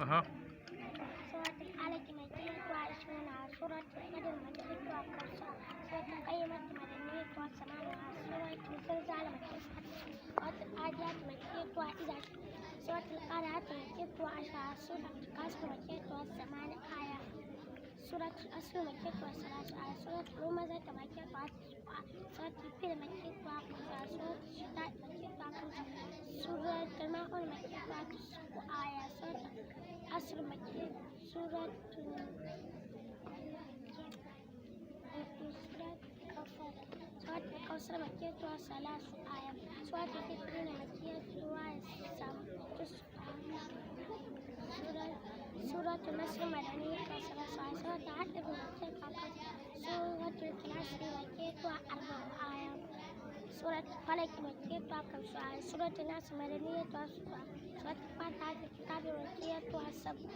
أها. سورة الفلق مكية وعشرون آية. سورة القدر مكية وكوثر. سورة القيمة مدنية وثمان آيات. سورة الزلزال مكية. سورة العاديات مكية وإذا. سورة القارعة مكية وعشر آيات. سورة القصر مكية وثمان آيات. سورة الأسر مكية وثلاث آيات. سورة الهمزة مكية وتسع آيات. سورة الفيل مكية وخمس آيات. سورة الشتاء مكية وخمس آيات. سورة الماء مكية وتسع آيات. سورة العصر مكية. سورة الكوثر مكية وثلاث آيات. سورة الفطرين مكية وتسع آيات. سورة النصر مدنية وثلاث آيات. سورة العدل مكية وخمس. سورة الإخلاص مكية وأربع آيات. سورة الفلق مكية وخمس آيات. سورة الناس مدنية وسبع. سورة الفاتحة الكتاب مكية وسبع.